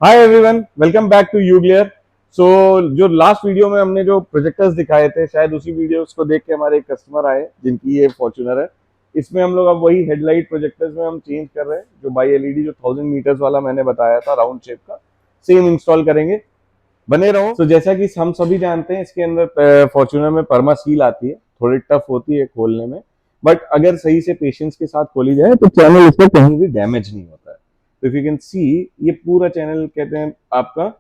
Hi everyone, welcome back to यूग्लियर। So जो last video में हमने जो प्रोजेक्टर्स दिखाए थे, शायद उसी वीडियोस को देख के हमारे एक कस्टमर आए जिनकी ये फॉर्च्यूनर है। इसमें हम लोग अब वही हेडलाइट प्रोजेक्टर्स में हम चेंज कर रहे हैं। जो बाई एलईडी जो 1000 मीटर्स वाला मैंने बताया था राउंड शेप का, सेम इंस्टॉल करेंगे। बने रहो। तो जैसा कि हम सभी जानते हैं, इसके अंदर फॉर्च्यूनर में परमा सील आती है, थोड़ी टफ होती है खोलने में, बट अगर सही से पेशेंस के साथ खोली जाए तो चैनल इसका कहीं भी डैमेज नहीं होता है। तो इफ यू कैन सी, ये पूरा चैनल कहते हैं आपका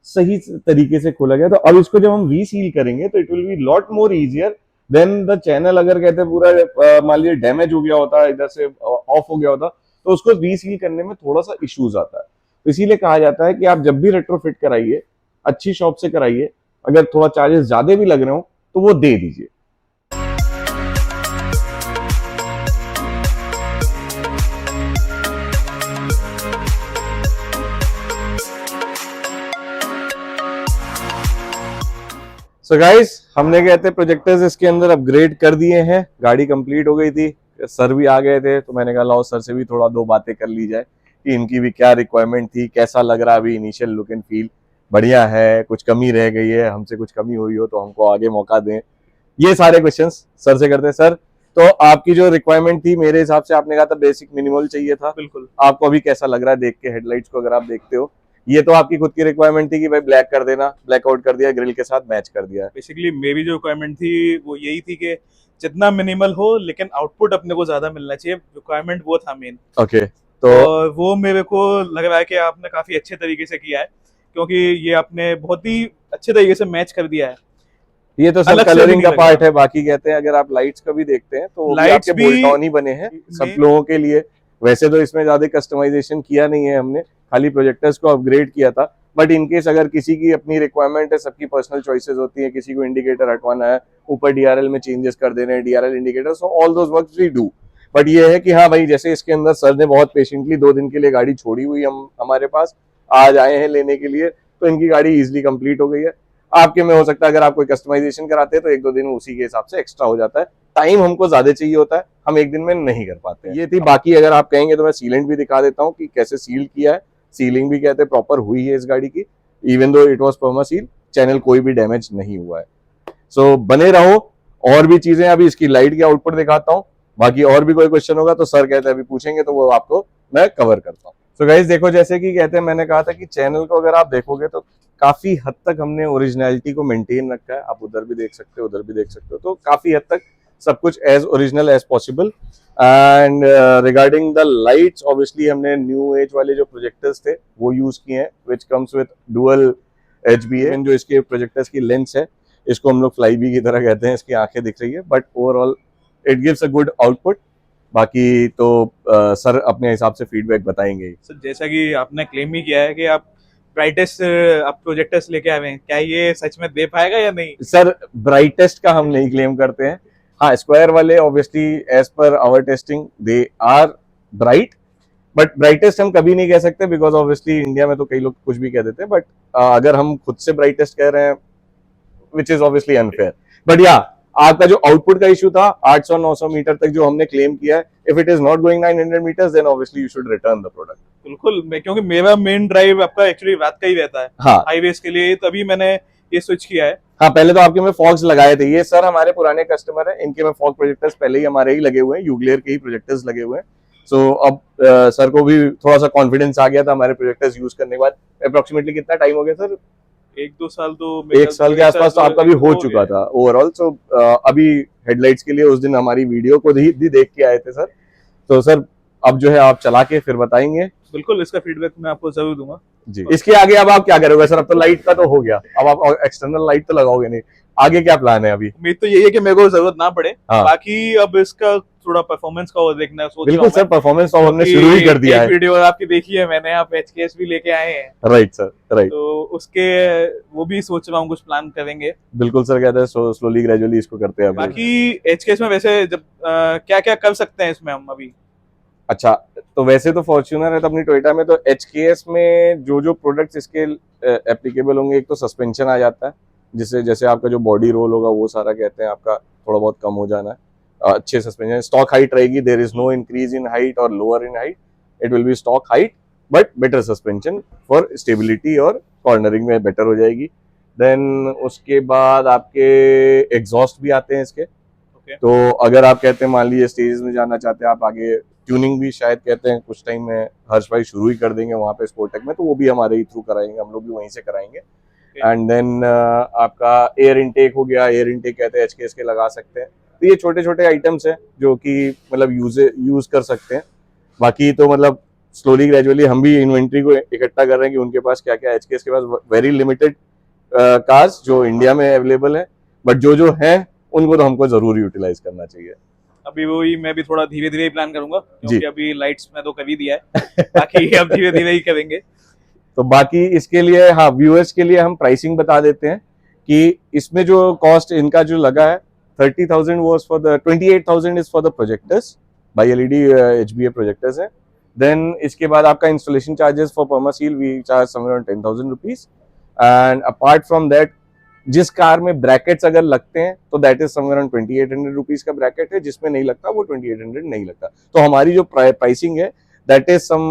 सही तरीके से खोला गया। तो अब इसको जब हम रीसील करेंगे तो it will be lot more easier than the channel. अगर कहते हैं पूरा मान लीजिए डैमेज हो गया होता, इधर से ऑफ हो गया होता, तो उसको रीसील करने में थोड़ा सा इश्यूज आता है। तो इसीलिए कहा जाता है कि आप जब भी रेट्रोफिट कराइए, अच्छी शॉप से कराइए। अगर थोड़ा चार्जेस ज्यादा भी लग रहे हो तो वो दे दीजिए। सो गाइस, हमने कहते प्रोजेक्टर्स इसके अंदर अपग्रेड कर दिए हैं। गाड़ी कंप्लीट हो गई थी, सर भी आ गए थे, तो मैंने कहा लाओ सर से भी थोड़ा दो बातें कर ली जाए कि इनकी भी क्या रिक्वायरमेंट थी, कैसा लग रहा अभी इनिशियल लुक एंड फील। बढ़िया है, कुछ कमी रह गई है, हमसे कुछ कमी हुई हो तो हमको आगे मौका दें। ये सारे क्वेश्चंस सर से करते हैं। सर, तो आपकी जो रिक्वायरमेंट थी, मेरे हिसाब से आपने कहा था बेसिक मिनिमल चाहिए था। बिल्कुल। आपको अभी कैसा लग रहा है देख के हेडलाइट्स को, अगर आप देखते हो? ये तो आपकी खुद की रिक्वायरमेंट थी कि भाई ब्लैक कर देना, ब्लैक आउट कर दिया, ग्रिल के साथ मैच कर दिया। बेसिकली मेरी जो रिक्वायरमेंट थी वो यही थी कि जितना मिनिमल हो लेकिन आउटपुट अपने को ज्यादा मिलना चाहिए। रिक्वायरमेंट वो था मेन। ओके, तो और वो मेरे को लग रहा है कि आपने काफी अच्छे तरीके से किया है, क्योंकि ये आपने बहुत ही अच्छे तरीके से मैच कर दिया है। ये तो सर अलग से भी कलरिंग नहीं का लग पार्ट रहा। है। बाकी कहते हैं अगर आप लाइट्स का भी देखते हैं तो वो भी लाइट्स आपके भी बोल्ट ऑन ही बने हैं सब मेन। लोगों के लिए। वैसे तो इसमें ज्यादा कस्टमाइजेशन किया नहीं है हमने, खाली प्रोजेक्टर्स को अपग्रेड किया था। बट इनकेस अगर किसी की अपनी रिक्वायरमेंट है, सबकी पर्सनल चॉइसेस होती है, किसी को इंडिकेटर हटवाना है, ऊपर डीआरएल में चेंजेस कर देने हैं, DRL indicator, so all those works we do. But ये है कि हाँ भाई, जैसे इसके अंदर सर ने बहुत पेशेंटली 2 दिन के लिए गाड़ी छोड़ी हुई हम हमारे पास, आज आए हैं लेने के लिए, तो इनकी गाड़ी इजिली कंप्लीट हो गई है। आपके में हो सकता है अगर आप कोई कस्टमाइजेशन कराते हैं तो 1-2 दिन उसी के हिसाब से एक्स्ट्रा हो जाता है। टाइम हमको ज्यादा चाहिए होता है, हम एक दिन में नहीं कर पाते हैं। ये थी। बाकी अगर आप कहेंगे तो मैं सीलेंट भी दिखा देता हूँ कि कैसे सील किया है। सीलिंग भी कहते हैं प्रॉपर हुई है इस गाड़ी की, even though it was perma seal. Channel कोई भी डैमेज नहीं हुआ है। सो बने रहो। और भी चीजें, अभी इसकी लाइट की आउटपुट दिखाता हूँ। बाकी और भी कोई क्वेश्चन होगा तो सर कहते हैं अभी पूछेंगे तो वो आपको मैं कवर करता हूँ। सो गाइस देखो, जैसे कि कहते हैं, मैंने कहा था कि चैनल को अगर आप देखोगे तो काफी हद तक हमने ओरिजिनलिटी को मेंटेन रखा है। आप उधर भी देख सकते हो, उधर भी देख सकते हो, तो काफी हद तक सब कुछ as original as possible. And regarding the lights, obviously हमने न्यू एज वाले जो प्रोजेक्टर्स थे वो यूज किए हैं, which comes with dual HBA. जो इसके प्रोजेक्टर्स की लेंस है, इसको हम लोग फ्लाई बी की तरह कहते हैं, इसकी आंखें दिख रही है, but overall it gives a good output. बाकी तो सर अपने हिसाब से फीडबैक बताएंगे ही। सर, जैसा कि आपने क्लेम ही किया है कि आप ब्राइटेस्ट आप प्रोजेक्टर्स लेके आए हैं, क्या ये सच में दे पाएगा या नहीं? सर, ब्राइटेस्ट का हम नहीं क्लेम करते हैं। हाँ, स्क्वायर वाले obviously as per our testing they are bright, but brightest हम कभी नहीं कह सकते, बिकॉज ऑब्वियसली इंडिया में तो कई लोग कुछ भी कह देते हैं। बट अगर हम खुद से ब्राइटेस्ट कह रहे हैं, which is obviously unfair. But या, आपका जो आउटपुट का इशू था 800-900 मीटर तक जो हमने क्लेम किया है, if it is not going 900 metres then obviously you should return the product. बिल्कुल। मैं, क्योंकि मेरा मेन ड्राइव आपका एक्चुअली रात का ही रहता है, हाँ हाईवेज के लिए, तभी मैंने ये स्विच किया है। हाँ, पहले तो आपके में फॉग्स लगाए थे। ये सर हमारे पुराने कस्टमर है, इनके में फॉग प्रोजेक्टर्स पहले ही हमारे ही लगे हुए हैं, यूग्लेयर के ही प्रोजेक्टर्स लगे हुए हैं। सो अब सर को भी थोड़ा सा कॉन्फिडेंस आ गया था हमारे प्रोजेक्टर्स यूज करने के बाद। अप्रोक्सीमेटली कितना टाइम हो गया सर? 1-2 साल तो एक साल के आसपास तो आपका भी हो चुका था ओवरऑल। सो अभी हेडलाइट्स के लिए उस दिन हमारी वीडियो को भी देख के आए थे सर। तो सर, अब जो है आप चला के फिर बताएंगे। बिल्कुल, इसका फीडबैक मैं आपको जरूर दूंगा जी। इसके आगे अब आप क्या करोगे सर? अब तो लाइट का तो हो गया, अब आप एक्सटर्नल लाइट तो लगाओगे नहीं। आगे क्या प्लान है अभी? उम्मीद तो यही है कि मेरे को जरूरत ना पड़े। हाँ। बाकी अब इसका थोड़ा परफॉर्मेंस का और देखना सोच रहा बिल्कुल हूं सर, मैं, परफॉर्मेंस तो हमने क्योंकि शुरू ही कर दिया एक है। वीडियो आपकी देखी है मैंने, आप एचकेएस भी लेके आए हैं। Right sir, right. तो उसके वो भी सोच रहा हूँ, कुछ प्लान करेंगे। बिल्कुल सर, कहते हैं स्लोली ग्रेजुअली इसको करते हैं अभी। बाकी एचकेएस में वैसे जब क्या क्या कर सकते हैं इसमें हम अभी? अच्छा, तो वैसे तो फॉर्च्यूनर है तो अपनी टोयोटा में तो एचकेएस में जो जो प्रोडक्ट्स इसके एप्लीकेबल होंगे, एक तो सस्पेंशन आ जाता है, जिससे जैसे आपका जो बॉडी रोल होगा वो सारा कहते हैं आपका थोड़ा बहुत कम हो जाना है। अच्छे सस्पेंशन, स्टॉक हाइट रहेगी, there is no increase in height और lower in height, it will be stock height. But better suspension for stability और कॉर्नरिंग में बेटर हो जाएगी। देन उसके बाद आपके एग्जॉस्ट भी आते हैं इसके। तो अगर आप कहते हैं मान लीजिए स्टेज में जाना चाहते हैं आप आगे, ट्यूनिंग भी शायद कहते हैं कुछ टाइम में हर्ष भाई शुरू ही कर देंगे वहाँ पे स्पोर्टेक में, तो वो भी हमारे ही थ्रू कराएंगे, हम लोग भी वहीं से कराएंगे। एंड देन आपका एयर इनटेक हो गया, एयर इनटेक कहते हैं HKS के लगा सकते हैं। तो ये छोटे छोटे आइटम्स हैं जो कि मतलब यूज कर सकते हैं। बाकी तो मतलब स्लोली ग्रेजुअली हम भी इन्वेंट्री को इकट्ठा कर रहे हैं कि उनके पास क्या क्या, HKS के पास वेरी लिमिटेड कार्स जो इंडिया में अवेलेबल है, बट जो है उनको तो हमको जरूर यूटिलाइज करना चाहिए। अभी वही मैं भी थोड़ा धीरे धीरे ही प्लान करूंगा, क्योंकि जी। अभी लाइट्स में तो कर ही दिया है, बाकी अब धीरे धीरे ही करेंगे। तो बाकी इसके लिए हाँ व्यूअर्स के लिए हम प्राइसिंग बता देते हैं कि इसमें जो कॉस्ट इनका जो लगा है 30,000 was for the 28,000 is for the projectors by LED HBA projectors है। देन इसके बाद आपका इंस्टॉलेशन चार्जेस फॉर परमासील we charge somewhere around 10,000 rupees. And apart from that जिस कार में ब्रैकेट्स अगर लगते हैं तो that is somewhere around 2800 rupees का ब्रैकेट है, जिसमें नहीं लगता वो 2800 नहीं लगता। तो हमारी जो प्राइसिंग है that is some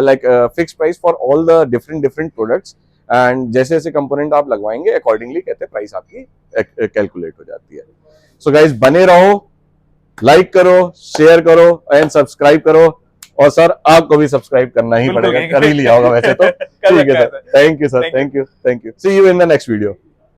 like fixed price for all the different products, and जैसे जैसे कंपोनेंट आप लगवाएंगे अकॉर्डिंगली कहते हैं प्राइस आपकी कैलकुलेट हो जाती है। सो गाइज बने रहो, लाइक करो, शेयर करो एंड सब्सक्राइब करो। और सर आपको भी सब्सक्राइब करना ही पड़ेगा, कर ही लिया होगा वैसे तो। ठीक है sir, thank you sir, thank you, see you in the next video.